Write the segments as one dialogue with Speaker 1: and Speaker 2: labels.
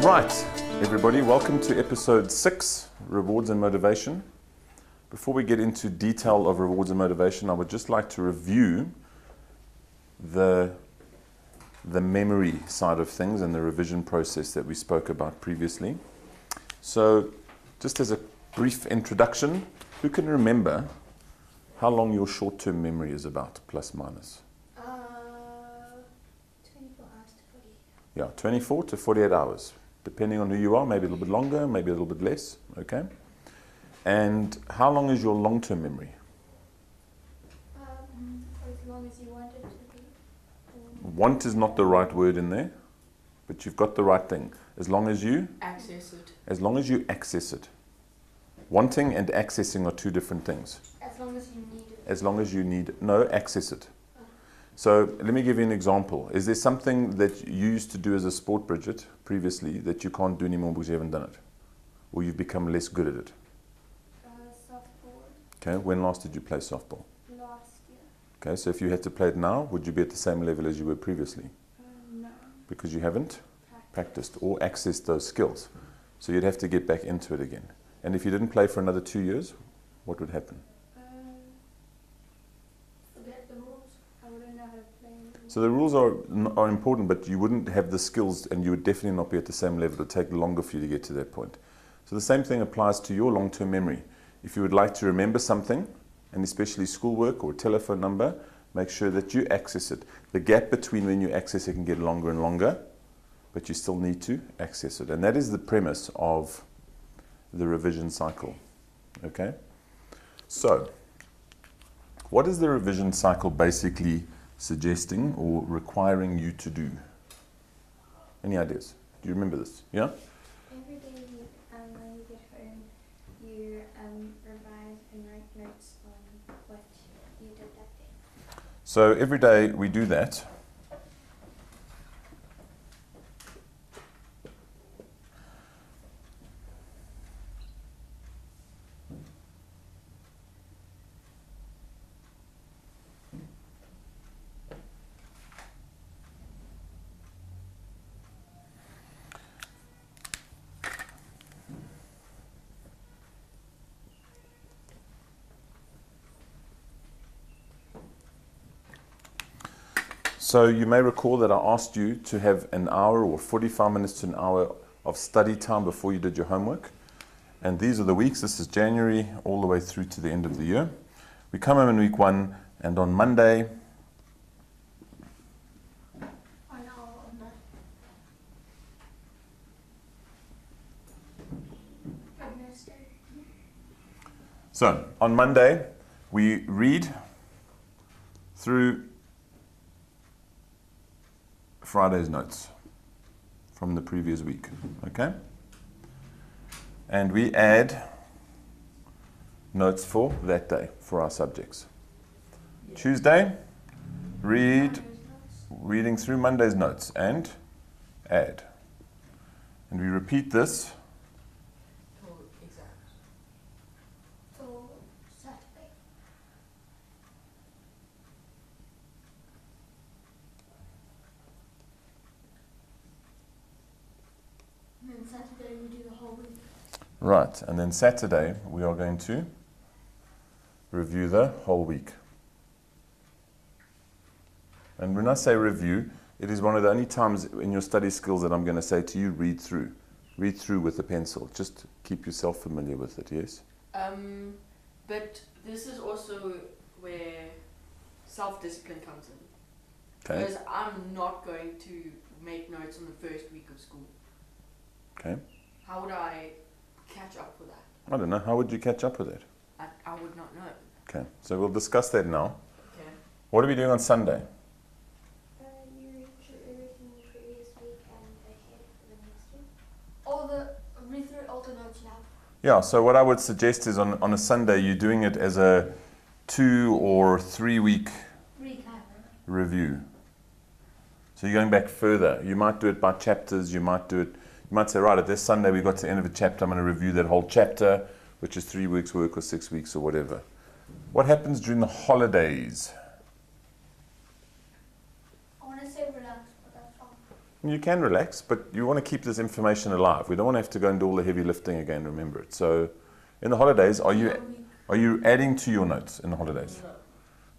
Speaker 1: Right, everybody, welcome to episode 6, Rewards and Motivation. Before we get into detail of rewards and motivation, I would just like to review the memory side of things and the revision process that we spoke about previously. So, just as a brief introduction, who can remember how long your short-term memory is about, plus minus?
Speaker 2: 24 hours to 48.
Speaker 1: Yeah, 24 to 48 hours. Depending on who you are, maybe a little bit longer, maybe a little bit less, okay? And how long is your long-term memory?
Speaker 2: As long as you want it to be.
Speaker 1: Want is not the right word in there, but you've got the right thing. As long as you
Speaker 3: access it.
Speaker 1: As long as you access it. Wanting and accessing are two different things.
Speaker 2: As long as you need it.
Speaker 1: As long as you need, no, access it. So let me give you an example. Is there something that you used to do as a sport, Bridget, previously, that you can't do anymore because you haven't done it? Or you've become less good at it?
Speaker 2: Softball.
Speaker 1: Okay, when last did you play softball?
Speaker 2: Last year.
Speaker 1: Okay, so if you had to play it now, would you be at the same level as you were previously?
Speaker 2: No.
Speaker 1: Because you haven't practiced or accessed those skills. So you'd have to get back into it again. And if you didn't play for another 2 years, what would happen?
Speaker 2: Forget the rules. I wouldn't know how to play anymore.
Speaker 1: So the rules are important, but you wouldn't have the skills and you would definitely not be at the same level. It would take longer for you to get to that point. So the same thing applies to your long-term memory. If you would like to remember something, and especially schoolwork or a telephone number, make sure that you access it. The gap between when you access it can get longer and longer, but you still need to access it. And that is the premise of the revision cycle. Okay? So, what is the revision cycle basically suggesting or requiring you to do? Any ideas? Do you remember this? Yeah?
Speaker 2: Every day when you get home, you revise and write notes on what you did that day.
Speaker 1: So every day we do that. So you may recall that I asked you to have an hour or 45 minutes to an hour of study time before you did your homework. And these are the weeks. This is January all the way through to the end of the year. We come home in week 1, and on Monday, so on Monday, we read through Friday's notes from the previous week, okay? And we add notes for that day, for our subjects. Tuesday, reading through Monday's notes and add. And we repeat this
Speaker 3: Till exams.
Speaker 2: Till Saturday. And then Saturday we do the whole week.
Speaker 1: right, and then Saturday we are going to review the whole week. And when I say review, it is one of the only times in your study skills that I'm going to say to you, read through. Read through with a pencil. Just keep yourself familiar with it, yes?
Speaker 3: But this is also where self-discipline comes in.
Speaker 1: Okay.
Speaker 3: Because I'm not going to make notes on the first week of school.
Speaker 1: Okay.
Speaker 3: How would I catch up with that?
Speaker 1: I don't know. How would you catch up with it?
Speaker 3: I would not know.
Speaker 1: Okay. So we'll discuss that now.
Speaker 3: Okay.
Speaker 1: What are we doing on Sunday?
Speaker 2: You read through everything the previous week and ahead for the next week. Read through all the notes you have.
Speaker 1: Yeah, so what I would suggest is on a Sunday, you're doing it as a 2 or 3 week review. So you're going back further. You might do it by chapters. You might say, right, at this Sunday we got to the end of a chapter. I'm going to review that whole chapter, which is 3 weeks work or 6 weeks or whatever. What happens during the holidays?
Speaker 2: I want to say relax, but that's wrong.
Speaker 1: You can relax, but you want to keep this information alive. We don't want to have to go and do all the heavy lifting again, remember it. So in the holidays, are you adding to your notes in the holidays?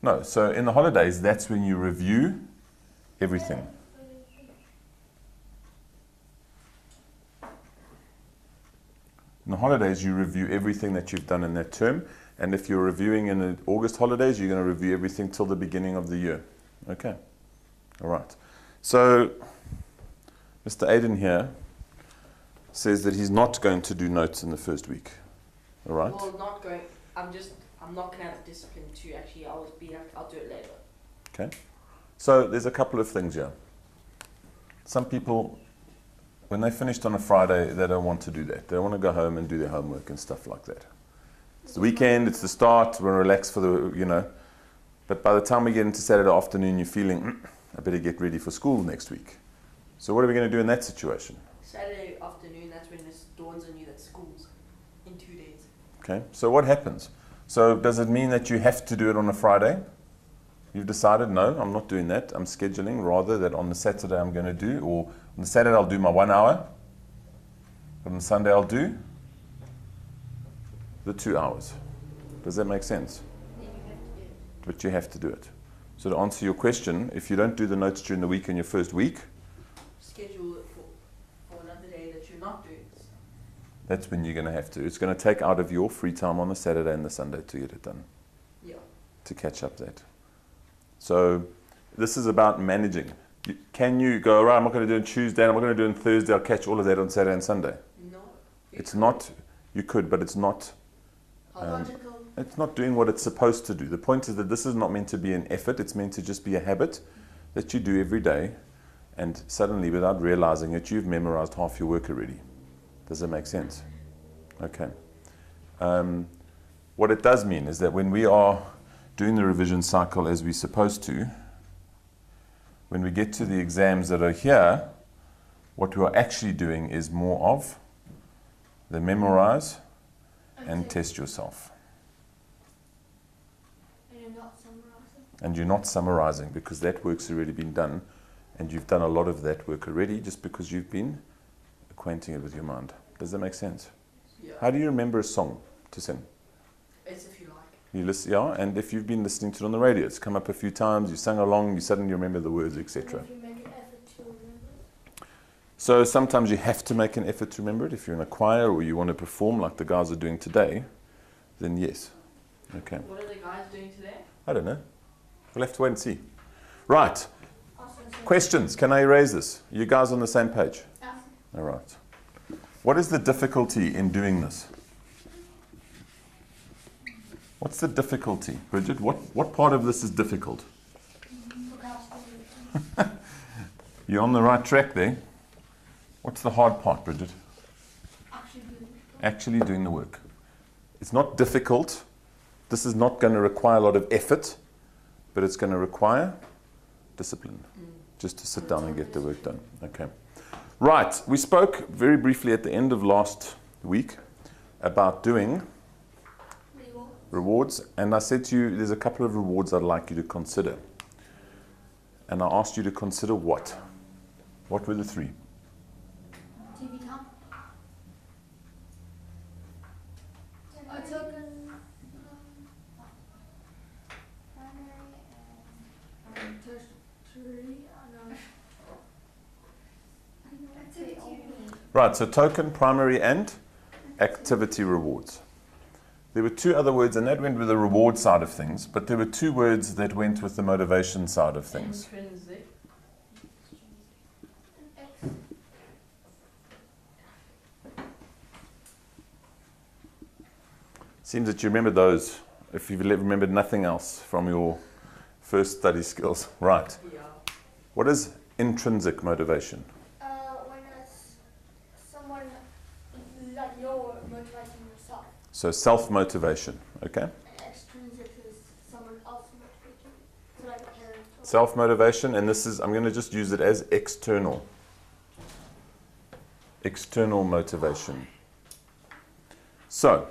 Speaker 1: No. So in the holidays, that's when you review everything. In the holidays, you review everything that you've done in that term. And if you're reviewing in the August holidays, you're going to review everything till the beginning of the year. Okay. All right. So Mr. Aiden here says that he's not going to do notes in the first week. All right?
Speaker 3: Well, not going. I'm not going to have the discipline to actually. I'll do it later.
Speaker 1: Okay. So there's a couple of things here. Some people, when they finished on a Friday, they don't want to do that. They want to go home and do their homework and stuff like that. It's the weekend, it's the start, we're relaxed for the, But by the time we get into Saturday afternoon, you're feeling, I better get ready for school next week. So what are we going to do in that situation?
Speaker 3: Saturday afternoon, that's when it dawns on you that school's in 2 days.
Speaker 1: Okay, so what happens? So does it mean that you have to do it on a Friday? You've decided, no, I'm not doing that. I'm scheduling rather that on the Saturday I'm going to do, or on the Saturday I'll do my 1 hour, but on the Sunday I'll do the 2 hours. Does that make sense?
Speaker 2: Then you have to do it.
Speaker 1: But you have to do it. So to answer your question, if you don't do the notes during the week in your first week,
Speaker 3: schedule it for another day that you're not doing this.
Speaker 1: that's when you're going to have to. It's going to take out of your free time on the Saturday and the Sunday to get it done.
Speaker 3: Yeah.
Speaker 1: To catch up that. So this is about managing. Can you go, right, I'm not going to do it on Tuesday, I'm not going to do it on Thursday, I'll catch all of that on Saturday and Sunday?
Speaker 3: No.
Speaker 1: It's not, you could, but it's not.
Speaker 2: Logical.
Speaker 1: It's not doing what it's supposed to do. The point is that this is not meant to be an effort. It's meant to just be a habit that you do every day. And suddenly, without realizing it, you've memorized half your work already. Does that make sense? Okay. What it does mean is that when we are doing the revision cycle as we're supposed to, when we get to the exams that are here, what we are actually doing is more of the memorize and test yourself.
Speaker 2: And you're not summarizing.
Speaker 1: And you're not summarizing because that work's already been done, and you've done a lot of that work already just because you've been acquainting it with your mind. Does that make sense?
Speaker 3: Yeah.
Speaker 1: How do you remember a song to sing?
Speaker 3: It's if you like.
Speaker 1: You listen, yeah, and if you've been listening to it on the radio, it's come up a few times, you sang along, you suddenly remember the words, etc.
Speaker 2: And if you make an effort to remember it.
Speaker 1: So sometimes you have to make an effort to remember it. If you're in a choir or you want to perform like the guys are doing today, then yes. Okay.
Speaker 3: What are the guys doing today?
Speaker 1: I don't know. We'll have to wait and see. Right.
Speaker 2: Also,
Speaker 1: Questions. Can I erase this? You guys on the same page?
Speaker 2: Yeah.
Speaker 1: All right. What is the difficulty in doing this? What's the difficulty? Bridget, what part of this is difficult?
Speaker 2: Procrastination.
Speaker 1: You're on the right track there. What's the hard part, Bridget?
Speaker 2: Actually doing it.
Speaker 1: Actually doing the work. It's not difficult. This is not going to require a lot of effort, but it's going to require discipline. Just to sit down and get the work done. Okay. Right. We spoke very briefly at the end of last week about doing rewards, and I said to you there's a couple of rewards I'd like you to consider. And I asked you to consider what? What were the three?
Speaker 2: TV time. A token. Primary and tertiary.
Speaker 1: Right, so token, primary, and activity rewards. There were two other words, and that went with the reward side of things, but there were two words that went with the motivation side of things.
Speaker 3: Extrinsic.
Speaker 1: Seems that you remember those, if you've remembered nothing else from your first study skills. Right.
Speaker 3: Yeah.
Speaker 1: What is intrinsic motivation?
Speaker 2: When it's someone like you're motivating yourself.
Speaker 1: So self-motivation, okay?
Speaker 2: And extrinsic is someone else motivating you. So like parents. Or
Speaker 1: Self-motivation, and this is, I'm going to just use it as external. External motivation. So,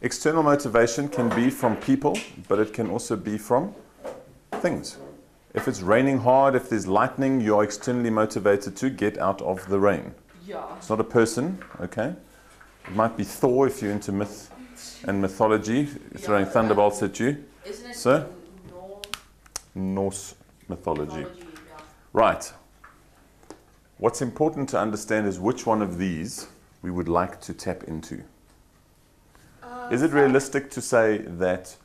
Speaker 1: external motivation can be from people, but it can also be from things. If it's raining hard, if there's lightning, you're externally motivated to get out of the rain.
Speaker 3: Yeah.
Speaker 1: It's not a person, okay? It might be Thor if you're into myth and mythology, throwing thunderbolts at you.
Speaker 3: Isn't it
Speaker 1: So? Norse mythology.
Speaker 3: mythology? Yeah.
Speaker 1: Right. What's important to understand is which one of these we would like to tap into. Is it realistic to say that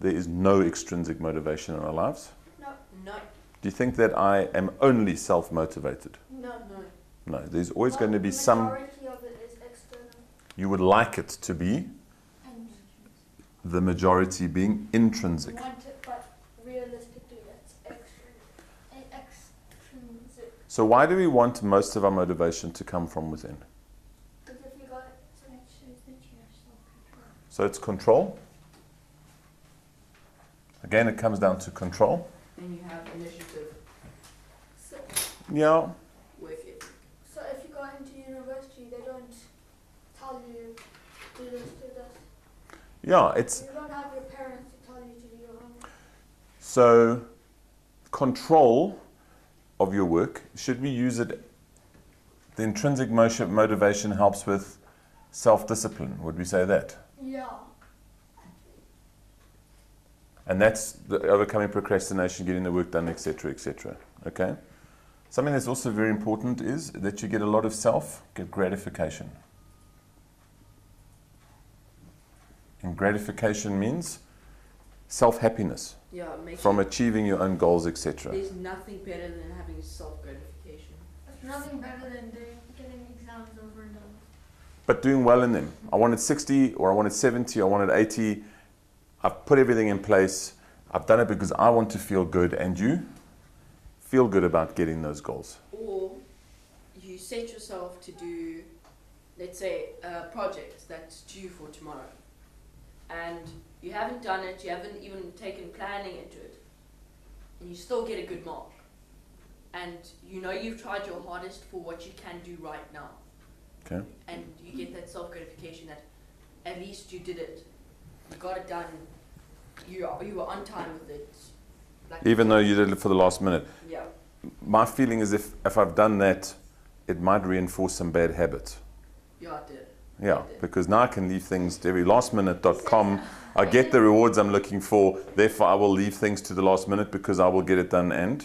Speaker 1: there is no extrinsic motivation in our lives?
Speaker 2: No.
Speaker 3: No.
Speaker 1: Do you think that I am only self-motivated?
Speaker 2: No.
Speaker 1: No, there's always going to be some.
Speaker 2: Majority of it is external.
Speaker 1: You would like it to be,
Speaker 2: And
Speaker 1: the majority being intrinsic.
Speaker 2: you want it, but realistically, it's extrinsic.
Speaker 1: So why do we want most of our motivation to come from within?
Speaker 2: Because if you got it, so it shows that you have self-control.
Speaker 1: So it's control. Again, it comes down to control.
Speaker 3: And you have initiative,
Speaker 2: So,
Speaker 1: Yeah.
Speaker 3: work ethic.
Speaker 2: so if you go into university, they don't tell you do this, do this.
Speaker 1: Yeah, it's
Speaker 2: You don't have your parents to tell you to do your homework.
Speaker 1: so control of your work. Should we use it? The intrinsic motivation helps with self-discipline. Would we say that?
Speaker 2: Yeah.
Speaker 1: And that's the overcoming procrastination, getting the work done, etc., etc. Okay? Something that's also very important is that you get a lot of gratification. And gratification means self-happiness
Speaker 3: Yeah, it makes
Speaker 1: from
Speaker 3: you,
Speaker 1: achieving your own goals, etc.
Speaker 3: there's nothing better than having self-gratification.
Speaker 2: It's nothing better than getting exams over and done.
Speaker 1: But doing well in them. I wanted 60, or I wanted 70, or I wanted 80. I've put everything in place. I've done it because I want to feel good, and you feel good about getting those goals.
Speaker 3: Or you set yourself to do, let's say, a project that's due for tomorrow. And you haven't done it, you haven't even taken planning into it. And you still get a good mark. And you know you've tried your hardest for what you can do right now.
Speaker 1: Okay?
Speaker 3: And you get that self-gratification that at least you did it. You got it done. You were on time with it. Like,
Speaker 1: Even though you did it for the last minute.
Speaker 3: yeah.
Speaker 1: My feeling is if I've done that, it might reinforce some bad habits.
Speaker 3: Yeah, I did.
Speaker 1: Yeah, because now I can leave things to every lastminute.com. I get the rewards I'm looking for, therefore I will leave things to the last minute because I will get it done and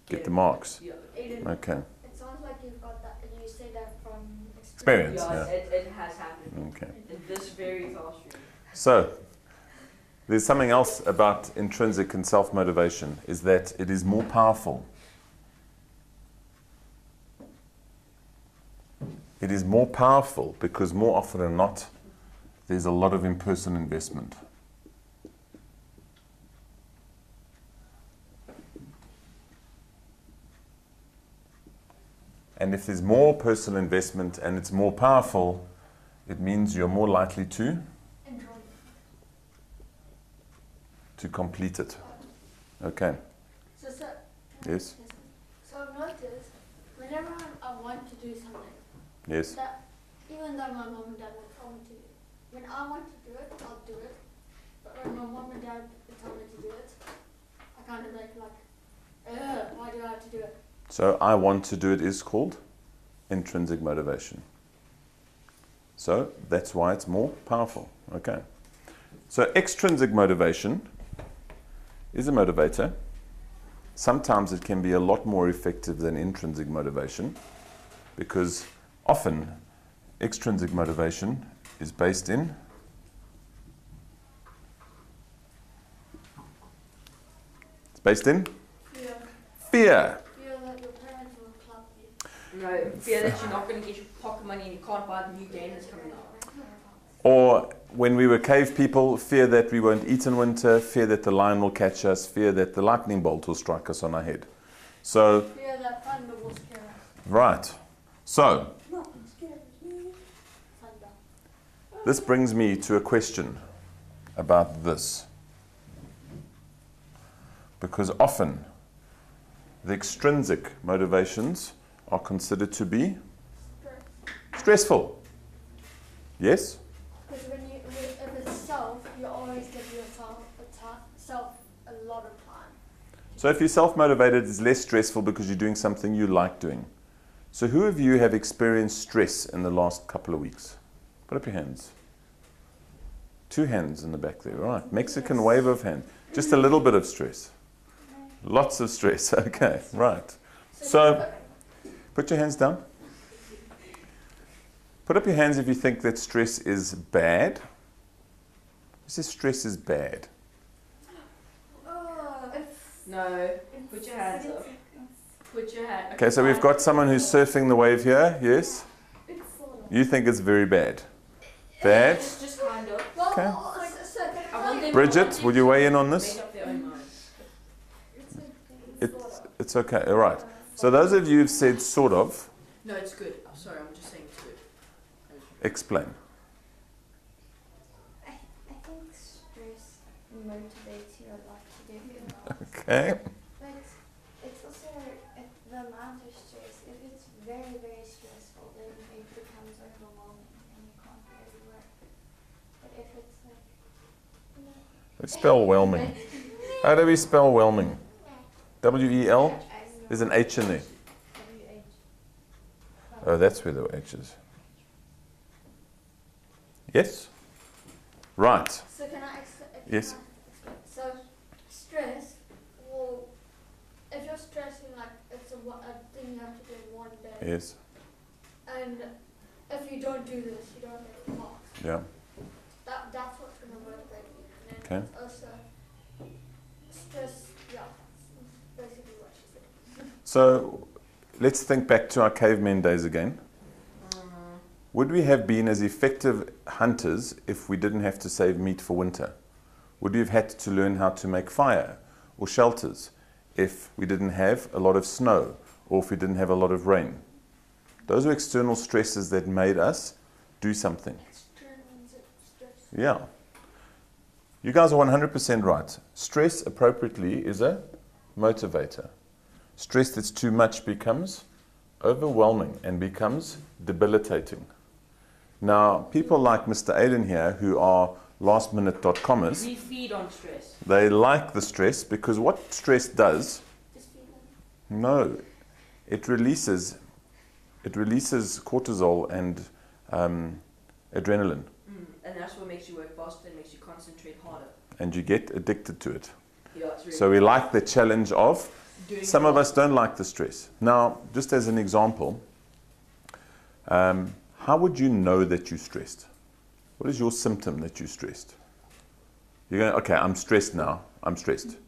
Speaker 1: get the marks.
Speaker 3: Yeah.
Speaker 2: Aiden,
Speaker 1: Okay.
Speaker 2: it sounds like you've got that, and you say that from
Speaker 1: Experience.
Speaker 3: Yeah,
Speaker 1: Yeah.
Speaker 3: it has happened.
Speaker 1: Okay.
Speaker 3: In this very classroom.
Speaker 1: So, there's something else about intrinsic and self-motivation, is that it is more powerful. It is more powerful because more often than not, there's a lot of in-person investment. And if there's more personal investment and it's more powerful, it means you're more likely to
Speaker 2: enjoy.
Speaker 1: complete it. Okay.
Speaker 2: So,
Speaker 1: Yes.
Speaker 2: So I've noticed whenever I want to do something,
Speaker 1: Yes.
Speaker 2: that even though my mom and dad will tell me to, when I want to do it, I'll do it. But when my mom and dad tell me to do it, I kind of like, why do I have to do it?
Speaker 1: So I want to do it is called intrinsic motivation. So that's why it's more powerful. Okay. So extrinsic motivation is a motivator. Sometimes it can be a lot more effective than intrinsic motivation because often extrinsic motivation is based in
Speaker 2: Fear.
Speaker 1: fear.
Speaker 2: Fear that your parents will clap you.
Speaker 3: No, fear that you're not going to get your pocket money and you can't buy the new game that's coming out.
Speaker 1: Or when we were cave people, fear that we won't eat in winter, fear that the lion will catch us, fear that the lightning bolt will strike us on our head. So,
Speaker 2: Fear that thunder will scare us.
Speaker 1: right. So,
Speaker 2: Nothing scares me. Thunder.
Speaker 1: this brings me to a question about this. Because often, the extrinsic motivations are considered to be stressful. Yes?
Speaker 2: Because if it's self, you always give yourself a lot of time.
Speaker 1: So if you're self-motivated, it's less stressful because you're doing something you like doing. So who of you have experienced stress in the last couple of weeks? Put up your hands. 2 hands in the back there, right. Mexican wave of hands. Just a little bit of stress. Lots of stress, okay, right. So, put your hands down. Put up your hands if you think that stress is bad. Who says stress is bad?
Speaker 3: No, put your hands up. Put your hand.
Speaker 1: Okay, so we've got someone who's surfing the wave here, yes? You think it's very bad? Bad?
Speaker 3: It's just kind of.
Speaker 1: Okay.
Speaker 3: I want them
Speaker 1: Bridget, will you weigh in on this?
Speaker 3: Make up their own mind.
Speaker 1: It's okay, all right. So those of you who've said sort of,
Speaker 3: No, it's good. I'm sorry, I'm just saying it's good.
Speaker 1: explain.
Speaker 2: I think stress motivates you a lot to do it.
Speaker 1: Okay.
Speaker 2: But it's also the amount of stress. If it's very, very stressful, then it becomes overwhelming and you can't really work. But if it's like, you know,
Speaker 1: Let's spell whelming. How do we spell whelming? W-E-L? There's an H in there. Oh, that's where the H is. Yes? Right.
Speaker 2: so can I explain?
Speaker 1: Yes.
Speaker 2: So stress, well, if you're stressing like it's a thing you have to do in one day,
Speaker 1: Yes.
Speaker 2: and if you don't do this, you don't get the marks.
Speaker 1: Yeah.
Speaker 2: That's what's going to motivate you. And
Speaker 1: Okay.
Speaker 2: then it's also stress, yeah, that's basically what she said.
Speaker 1: So let's think back to our cavemen days again. Would we have been as effective hunters if we didn't have to save meat for winter? Would we have had to learn how to make fire or shelters if we didn't have a lot of snow or if we didn't have a lot of rain? Those are external stresses that made us do something.
Speaker 2: Extrinsic stress.
Speaker 1: Yeah. You guys are 100% right. Stress appropriately is a motivator. Stress that's too much becomes overwhelming and becomes debilitating. Now, people like Mr. Aiden here, who are lastminute.comers,
Speaker 3: We feed on stress.
Speaker 1: they like the stress because what stress does,
Speaker 2: Just feel like
Speaker 1: no, it releases cortisol and adrenaline,
Speaker 3: And that's what makes you work faster and makes you concentrate harder.
Speaker 1: and you get addicted to it.
Speaker 3: Yeah, it's really
Speaker 1: So we like the challenge of.
Speaker 3: doing
Speaker 1: Some of
Speaker 3: more.
Speaker 1: us don't like the stress. Now, just as an example, how would you know that you're stressed? What is your symptom that you're stressed? You're going, okay, I'm stressed now. I'm stressed.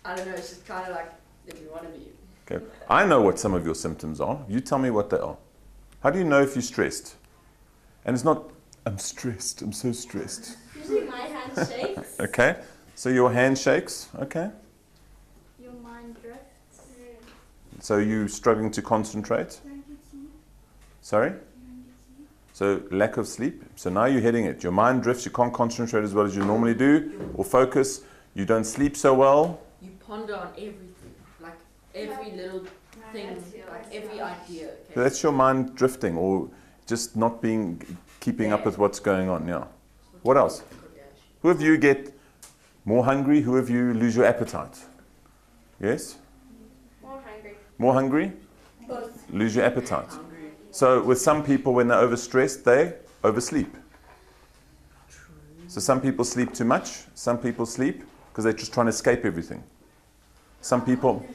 Speaker 3: I don't know, it's just kind of like if you want to be.
Speaker 1: Okay. I know what some of your symptoms are. You tell me what they are. How do you know if you're stressed? And it's not, I'm stressed, I'm so stressed.
Speaker 2: usually my hand shakes,
Speaker 1: Okay? So your hand shakes. Okay?
Speaker 2: your mind drifts.
Speaker 1: So you're struggling to concentrate. Sorry? So lack of sleep. So now you're hitting it. Your mind drifts. You can't concentrate as well as you normally do or focus. You don't sleep so well.
Speaker 3: You ponder on everything, like every little thing, like every idea. Okay?
Speaker 1: So that's your mind drifting or just not keeping up with what's going on. Yeah. What else? Who of you get more hungry? Who of you lose your appetite? Yes?
Speaker 2: More hungry.
Speaker 1: More hungry?
Speaker 2: Both.
Speaker 1: Lose your appetite.
Speaker 3: Hungry.
Speaker 1: So with some people, when they're overstressed, they oversleep. So some people sleep too much. Some people sleep because they're just trying to escape everything. Some people,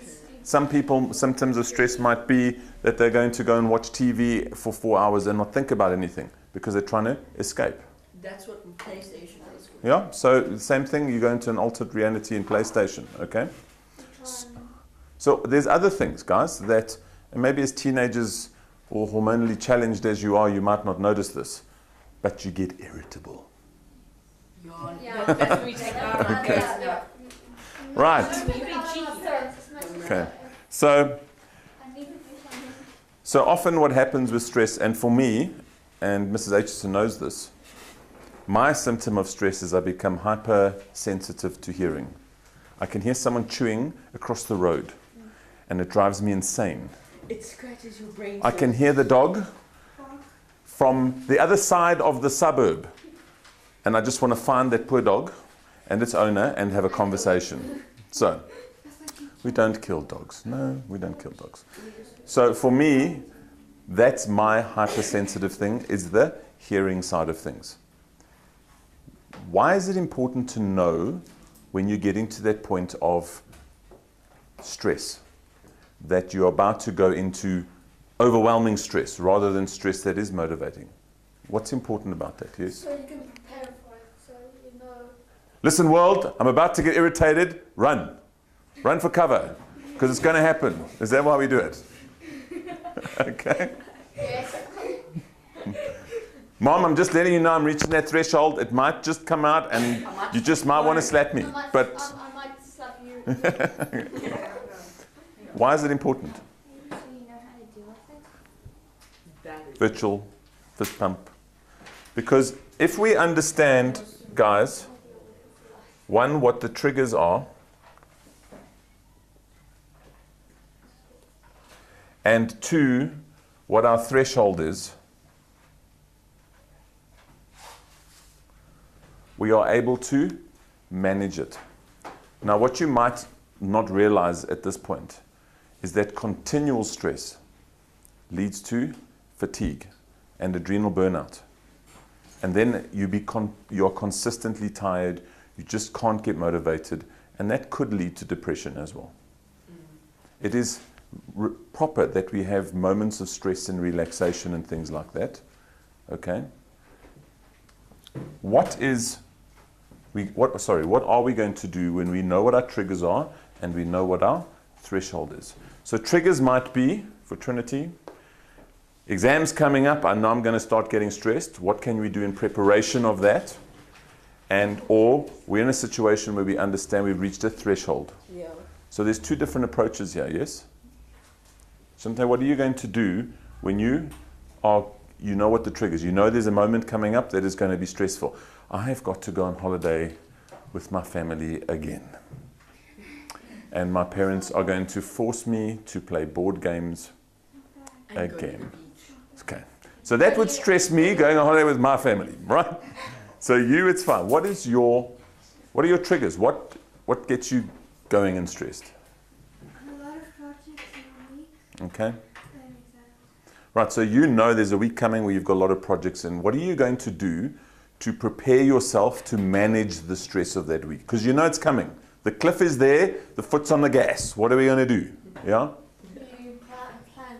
Speaker 1: symptoms of stress might be that they're going to go and watch TV for 4 hours and not think about anything because they're trying to escape.
Speaker 3: That's what PlayStation is.
Speaker 1: Yeah, so the same thing, you go into an altered reality in PlayStation, okay? So there's other things, guys, that and maybe as teenagers or hormonally challenged as you are, you might not notice this, but you get irritable.
Speaker 2: Yeah.
Speaker 3: That's what we take out on
Speaker 1: Okay.
Speaker 3: yeah.
Speaker 1: Right,
Speaker 3: You're being cheeky.
Speaker 1: okay. So often what happens with stress, and for me, and Mrs. Aitchison knows this, my symptom of stress is I become hypersensitive to hearing. I can hear someone chewing across the road, and it drives me insane.
Speaker 3: It scratches your brain.
Speaker 1: I can hear the dog from the other side of the suburb, and I just want to find that poor dog and its owner and have a conversation. So, we don't kill dogs. No, we don't kill dogs. So for me, that's my hypersensitive thing, is the hearing side of things. Why is it important to know when you're getting to that point of stress, that you're about to go into overwhelming stress rather than stress that is motivating? What's important about that? Yes?
Speaker 2: So you can prepare for it, so you know.
Speaker 1: Listen, world, I'm about to get irritated. Run. Run for cover, because it's going to happen. Is that why we do it? Okay.
Speaker 2: Yes.
Speaker 1: Mom, I'm just letting you know I'm reaching that threshold. It might just come out and you just might want to slap me. But
Speaker 2: I might slap you.
Speaker 1: why is it important?
Speaker 2: So you know how to deal with it.
Speaker 3: That is
Speaker 1: Virtual fist pump. Because if we understand, guys, one, what the triggers are, and two, what our threshold is, we are able to manage it. Now, what you might not realize at this point is that continual stress leads to fatigue and adrenal burnout. And then you're consistently tired, you just can't get motivated, and that could lead to depression as well. It is proper that we have moments of stress and relaxation and things like that. Okay? What are we going to do when we know what our triggers are and we know what our threshold is? So triggers might be, for Trinity, exams coming up, I know I'm going to start getting stressed. What can we do in preparation of that? Or we're in a situation where we understand we've reached a threshold.
Speaker 3: yeah.
Speaker 1: So there's two different approaches here, yes? Shante, what are you going to do when you know what the triggers? You know there's a moment coming up that is going to be stressful. I have got to go on holiday with my family again. And my parents are going to force me to play board games
Speaker 3: And go to the
Speaker 1: again.
Speaker 3: beach.
Speaker 1: Okay. So that would stress me, going on holiday with my family, right? So it's fine. What are your triggers? What gets you going and stressed?
Speaker 2: A lot of projects in a week.
Speaker 1: Okay.
Speaker 2: And exams.
Speaker 1: Right, so you know there's a week coming where you've got a lot of projects in. What are you going to do to prepare yourself to manage the stress of that week? Because you know it's coming. The cliff is there, the foot's on the gas. What are we going to do? Yeah?
Speaker 2: You plan.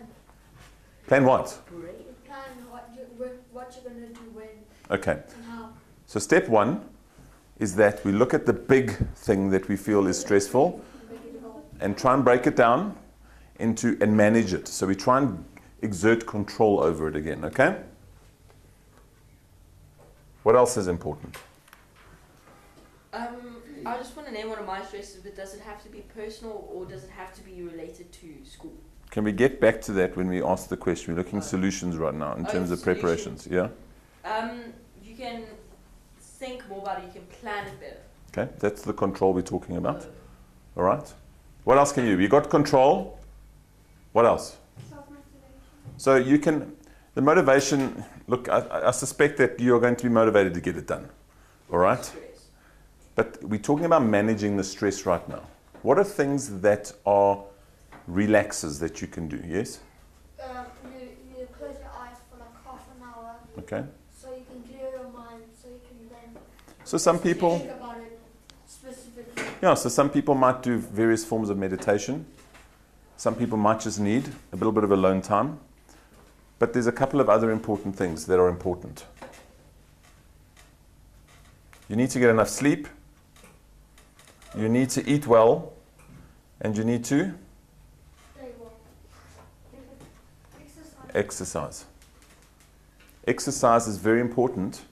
Speaker 1: Plan what?
Speaker 3: Great.
Speaker 2: You plan what you're going to do when
Speaker 1: Okay.
Speaker 2: and how.
Speaker 1: So step one is that we look at the big thing that we feel is stressful
Speaker 2: Make it evolve.
Speaker 1: and try and break it down and manage it. So we try and exert control over it again, okay? What else is important?
Speaker 3: I just want to name one of my stresses, but does it have to be personal or does it have to be related to school?
Speaker 1: Can we get back to that when we ask the question? We're looking at solutions right now in terms of preparations, yeah?
Speaker 3: You can think more about it, you can plan it better.
Speaker 1: Okay, that's the control we're talking about. All right? What else can you do? You got control. What else?
Speaker 2: Self-motivation.
Speaker 1: So you can, the motivation, look, I suspect that you're going to be motivated to get it done. All right?
Speaker 3: Stress.
Speaker 1: But we're talking about managing the stress right now. What are things that are relaxers that you can do? Yes?
Speaker 2: You close your eyes for like half an hour
Speaker 1: Okay.
Speaker 2: so you can clear your mind, so you can then
Speaker 1: So some people,
Speaker 2: think about it specifically.
Speaker 1: yeah, so some people might do various forms of meditation. Some people might just need a little bit of alone time. But there's a couple of other important things that are important. You need to get enough sleep. You need to eat well. And you need to
Speaker 2: There you go. Exercise.
Speaker 1: exercise. Exercise is very important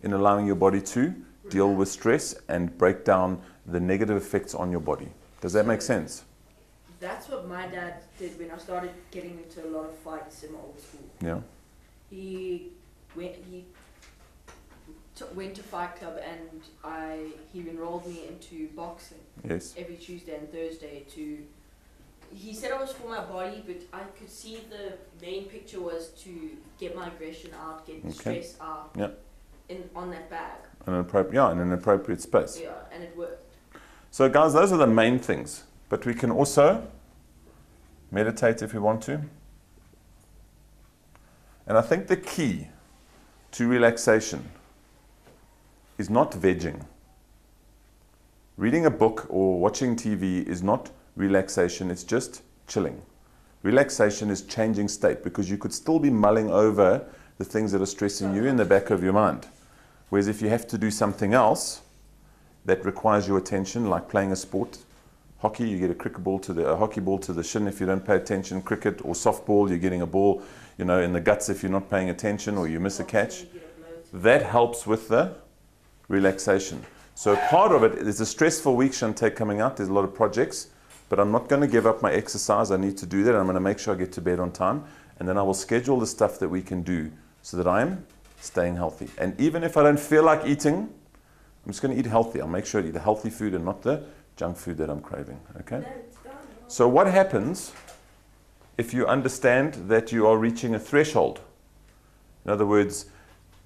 Speaker 1: in allowing your body to deal with stress and break down the negative effects on your body. Does that make sense?
Speaker 3: That's what my dad did when I started getting into a lot of fights in my old school.
Speaker 1: Yeah.
Speaker 3: He went to Fight Club and he enrolled me into boxing
Speaker 1: Yes.
Speaker 3: every Tuesday and Thursday he said it was for my body, but I could see the main picture was to get my aggression out, get the
Speaker 1: Okay.
Speaker 3: stress out
Speaker 1: Yeah.
Speaker 3: on that bag.
Speaker 1: In an appropriate space.
Speaker 3: Yeah, and it worked.
Speaker 1: So guys, those are the main things. But we can also meditate if we want to. And I think the key to relaxation is not vegging. Reading a book or watching TV is not relaxation, it's just chilling. Relaxation is changing state, because you could still be mulling over the things that are stressing you in the back of your mind. Whereas if you have to do something else that requires your attention, like playing a sport, hockey, you get a hockey ball to the shin if you don't pay attention. Cricket or softball, you're getting a ball, in the guts if you're not paying attention, or you miss a catch. That helps with the relaxation. So part of it is a stressful week, Shante, coming out. There's a lot of projects, but I'm not going to give up my exercise. I need to do that. I'm going to make sure I get to bed on time, and then I will schedule the stuff that we can do so that I'm staying healthy. And even if I don't feel like eating, I'm just going to eat healthy. I'll make sure I eat the healthy food and not the junk food that I'm craving. Okay? So what happens if you understand that you are reaching a threshold? In other words,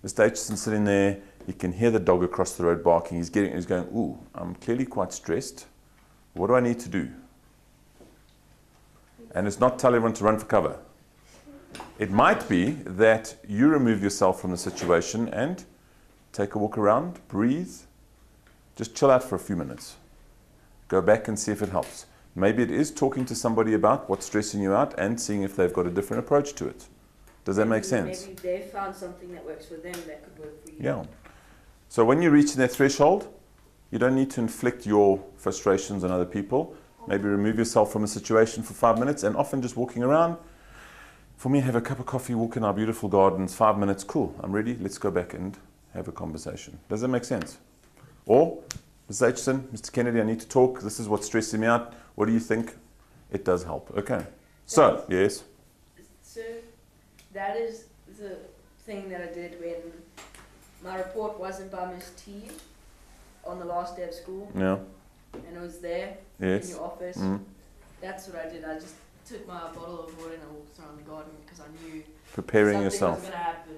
Speaker 1: Mr. Aitchison's sitting there, he can hear the dog across the road barking, he's going, ooh, I'm clearly quite stressed. What do I need to do? And it's not tell everyone to run for cover. It might be that you remove yourself from the situation and take a walk around, breathe, just chill out for a few minutes. Go back and see if it helps. Maybe it is talking to somebody about what's stressing you out and seeing if they've got a different approach to it. Does that make sense?
Speaker 3: Maybe they found something that works for them that could work for you.
Speaker 1: Yeah. So when you reach that threshold, you don't need to inflict your frustrations on other people. Maybe remove yourself from a situation for 5 minutes, and often just walking around. For me, have a cup of coffee, walk in our beautiful gardens, 5 minutes, cool, I'm ready, let's go back and have a conversation. Does that make sense? Or, Mr. Aitchison, Mr. Kennedy, I need to talk, this is what's stressing me out, what do you think? It does help. Okay. So, yes?
Speaker 3: So, that is the thing that I did when my report wasn't by Miss T on the last day of school.
Speaker 1: Yeah.
Speaker 3: And it was there
Speaker 1: Yes.
Speaker 3: in your office.
Speaker 1: Mm.
Speaker 3: That's what I did. I just took my bottle of water and I walked around the garden because I knew
Speaker 1: Preparing
Speaker 3: something
Speaker 1: yourself.
Speaker 3: was going to happen.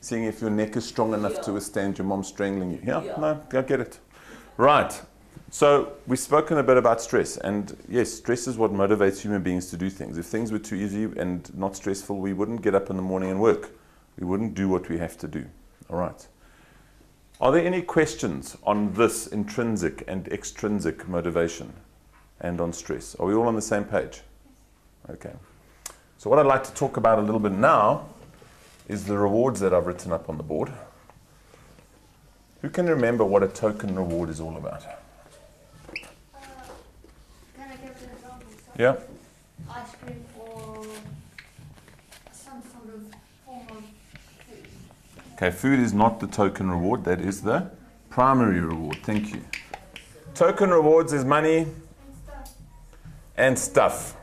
Speaker 1: Seeing if your neck is strong enough
Speaker 3: Yeah.
Speaker 1: to withstand your mom strangling you. Yeah,
Speaker 3: Yeah.
Speaker 1: no, I get it. Right. So we've spoken a bit about stress. And yes, stress is what motivates human beings to do things. If things were too easy and not stressful, we wouldn't get up in the morning and work. We wouldn't do what we have to do. All right. Are there any questions on this intrinsic and extrinsic motivation and on stress? Are we all on the same page? Okay. So what I'd like to talk about a little bit now is the rewards that I've written up on the board. Who can remember what a token reward is all about?
Speaker 2: Can I give an example?
Speaker 1: Yeah?
Speaker 2: Ice cream or some sort of form of food.
Speaker 1: Okay, food is not the token reward, that is the primary reward. Thank you. Token rewards is money
Speaker 2: And stuff.
Speaker 1: and stuff.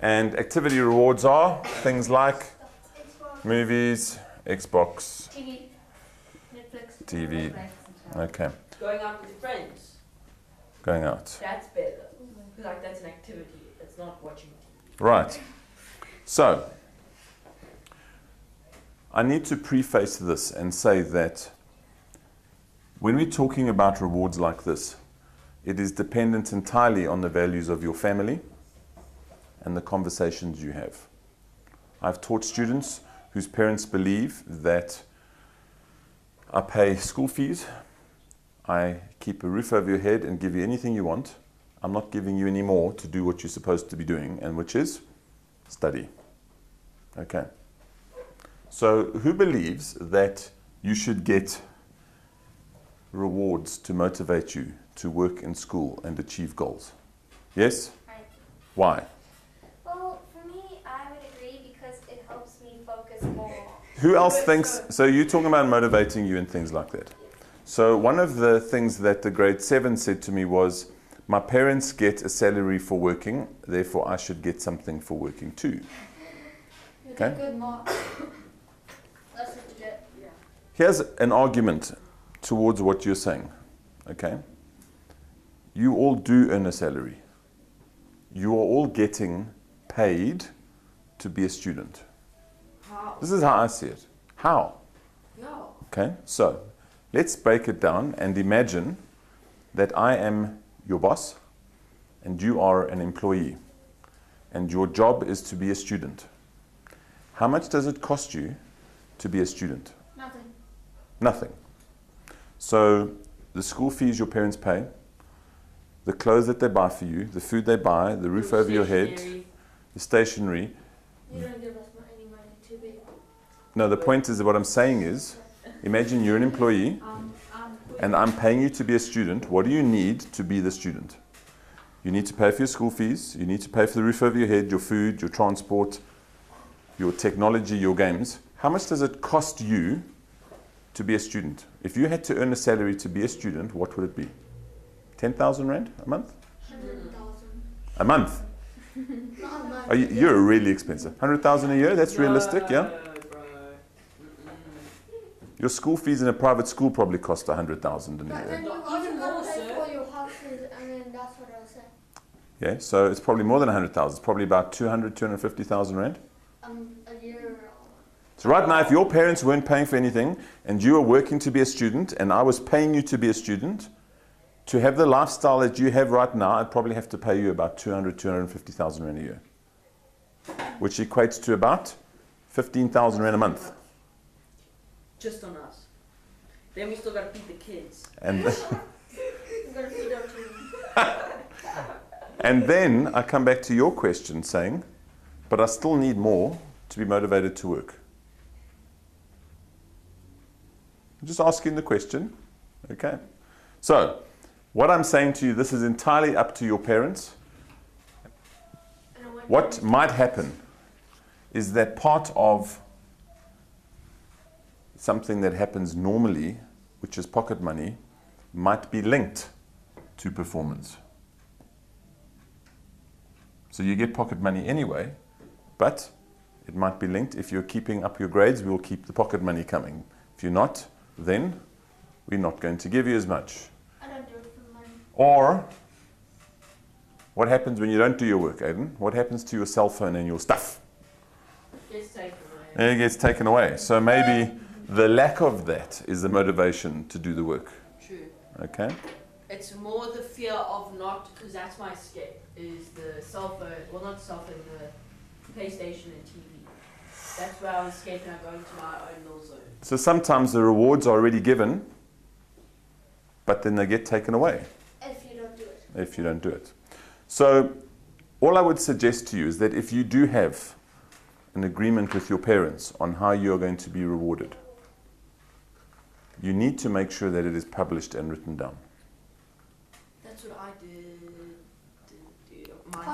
Speaker 1: And activity rewards are things like
Speaker 2: Xbox,
Speaker 1: movies, Xbox,
Speaker 2: TV, Netflix.
Speaker 1: TV. Okay,
Speaker 3: Going out with your friends,
Speaker 1: going out.
Speaker 3: that's better. Like that's an activity. That's not watching TV.
Speaker 1: Right. So, I need to preface this and say that when we're talking about rewards like this, it is dependent entirely on the values of your family and the conversations you have. I've taught students whose parents believe that I pay school fees, I keep a roof over your head and give you anything you want. I'm not giving you any more to do what you're supposed to be doing, and which is study. Okay. So who believes that you should get rewards to motivate you to work in school and achieve goals? Yes?
Speaker 4: Right.
Speaker 1: Why?
Speaker 4: Well, for me, I would agree because it helps me focus more.
Speaker 1: Who else thinks, so you're talking about motivating you and things like that. So one of the things that the grade 7 said to me was, my parents get a salary for working, therefore I should get something for working too.
Speaker 2: You
Speaker 1: Okay.
Speaker 2: get good marks. That's what you get.
Speaker 3: Yeah.
Speaker 1: Here's an argument towards what you're saying. Okay. You all do earn a salary. You are all getting paid to be a student.
Speaker 3: How?
Speaker 1: This is how I see it. How?
Speaker 3: Yeah.
Speaker 1: Okay, so let's break it down and imagine that I am your boss and you are an employee and your job is to be a student. How much does it cost you to be a student?
Speaker 2: Nothing.
Speaker 1: Nothing. So the school fees your parents pay, the clothes that they buy for you, the food they buy, the roof over your head, the stationery.
Speaker 2: You don't give us any money to be.
Speaker 1: No, the point is that what I'm saying is, imagine you're an employee and I'm paying you to be a student. What do you need to be the student? You need to pay for your school fees, you need to pay for the roof over your head, your food, your transport, your technology, your games. How much does it cost you to be a student? If you had to earn a salary to be a student, what would it be? 10,000 rand a month?
Speaker 2: 100,000.
Speaker 1: A month?
Speaker 2: Not a month.
Speaker 1: Oh, you're really expensive. 100,000 a year? That's realistic, yeah? Your school fees in a private school probably cost 100,000 in a
Speaker 2: But then
Speaker 1: year.
Speaker 2: you also
Speaker 3: Even
Speaker 2: got
Speaker 3: more,
Speaker 2: to pay
Speaker 3: sir.
Speaker 2: for your houses, and then that's what I was saying.
Speaker 1: Yeah, so it's probably more than 100,000. It's probably about 200, 250,000 rand.
Speaker 2: A year.
Speaker 1: So right now, if your parents weren't paying for anything and you were working to be a student and I was paying you to be a student, to have the lifestyle that you have right now, I'd probably have to pay you about 200, 250,000 rand a year, which equates to about 15,000 rand a month.
Speaker 3: Just on us. Then we still gotta feed the kids.
Speaker 1: And,
Speaker 2: You gotta feed our children.
Speaker 1: and then I come back to your question saying, but I still need more to be motivated to work. I'm just asking the question, okay? So, what I'm saying to you, this is entirely up to your parents.
Speaker 2: And I went
Speaker 1: What
Speaker 2: down-
Speaker 1: might happen is that part of something that happens normally, which is pocket money, might be linked to performance. So you get pocket money anyway, but it might be linked. If you're keeping up your grades, we'll keep the pocket money coming. If you're not, then we're not going to give you as much.
Speaker 2: I don't do it for money.
Speaker 1: Or, what happens when you don't do your work, Aiden? What happens to your cell phone and your stuff?
Speaker 3: Gets taken away.
Speaker 1: It gets taken away. So maybe the lack of that is the motivation to do the work.
Speaker 3: True.
Speaker 1: Okay?
Speaker 3: It's more the fear of not, because that's my escape, is the cell phone, well not cell phone, the PlayStation and TV. That's where I escape and I go into my own little zone.
Speaker 1: So sometimes the rewards are already given, but then they get taken away
Speaker 2: If you don't do it.
Speaker 1: if you don't do it. So all I would suggest to you is that if you do have an agreement with your parents on how you're going to be rewarded, you need to make sure that it is published and written down.
Speaker 3: That's what I did.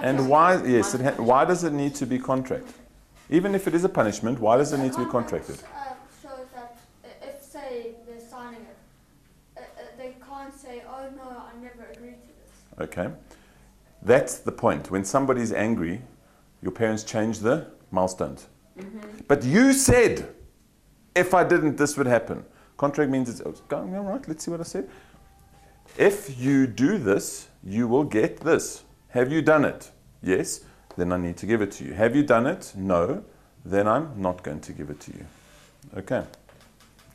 Speaker 1: And why? Yes. Why does it need to be contract? Even if it is a punishment, why does it need to be contracted?
Speaker 2: Shows that if, say, they're signing it, they can't say, oh no, I never agreed to this.
Speaker 1: Okay. That's the point. When somebody's angry, your parents change the milestones. But you said, if I didn't, this would happen. Contract means it's going all right. Let's see what I said. If you do this, you will get this. Have you done it? Yes. Then I need to give it to you. Have you done it? No. Then I'm not going to give it to you. Okay.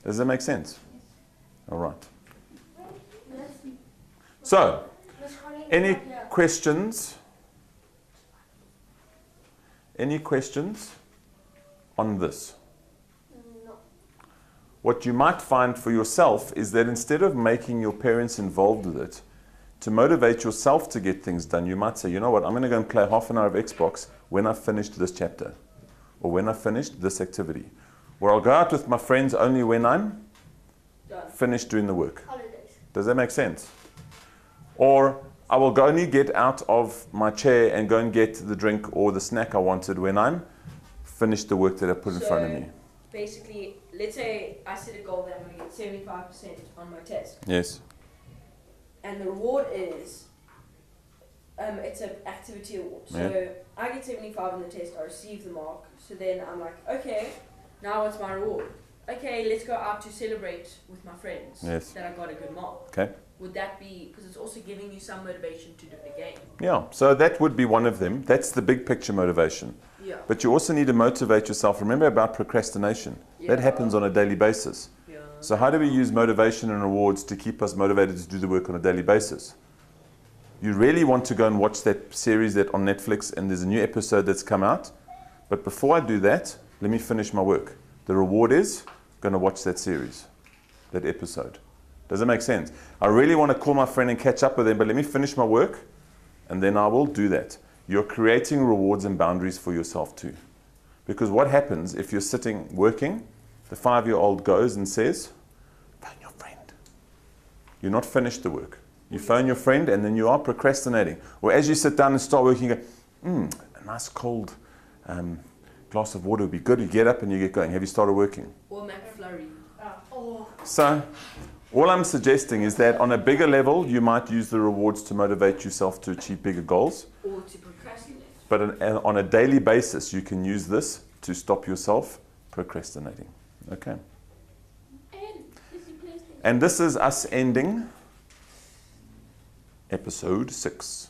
Speaker 1: Does that make sense? All right.
Speaker 2: Yes.
Speaker 1: So,
Speaker 2: Miss Connie,
Speaker 1: any
Speaker 2: yeah.
Speaker 1: questions? Any questions on this?
Speaker 2: No.
Speaker 1: What you might find for yourself is that instead of making your parents involved with it, to motivate yourself to get things done, you might say, you know what, I'm going to go and play half an hour of Xbox when I've finished this chapter, or when I've finished this activity. Or I'll go out with my friends only when I'm
Speaker 3: Done.
Speaker 1: finished doing the work.
Speaker 2: Holidays.
Speaker 1: Does that make sense? Or I will go only get out of my chair and go and get the drink or the snack I wanted when I'm finished the work that I put in front of me.
Speaker 3: Basically, let's say I set a goal that I'm going to get 75% on my test.
Speaker 1: Yes.
Speaker 3: And the reward is, it's an activity award. So I get 75 on the test, I receive the mark. So then I'm like, okay, now what's my reward? Okay, let's go out to celebrate with my friends
Speaker 1: Yes.
Speaker 3: that I got a good mark.
Speaker 1: Okay.
Speaker 3: Would that be, because it's also giving you some motivation to do it again.
Speaker 1: Yeah, so that would be one of them. That's the big picture motivation.
Speaker 3: Yeah.
Speaker 1: But you also need to motivate yourself. Remember about procrastination. That happens on a daily basis.
Speaker 3: Yeah.
Speaker 1: So how do we use motivation and rewards to keep us motivated to do the work on a daily basis? You really want to go and watch that series that on Netflix, and there's a new episode that's come out. But before I do that, let me finish my work. The reward is going to watch that series, that episode. Does it make sense? I really want to call my friend and catch up with them, but let me finish my work, and then I will do that. You're creating rewards and boundaries for yourself too. Because what happens if you're sitting working, the 5-year-old goes and says, phone your friend. You're not finished the work. You phone your friend and then you are procrastinating. Or as you sit down and start working, you go, a nice cold glass of water would be good. You get up and you get going. Have you started working?
Speaker 3: Or McFlurry.
Speaker 1: So all I'm suggesting is that on a bigger level, you might use the rewards to motivate yourself to achieve bigger goals.
Speaker 3: Or to procrastinate.
Speaker 1: But on a daily basis, you can use this to stop yourself procrastinating. Okay. And this is us ending episode 6.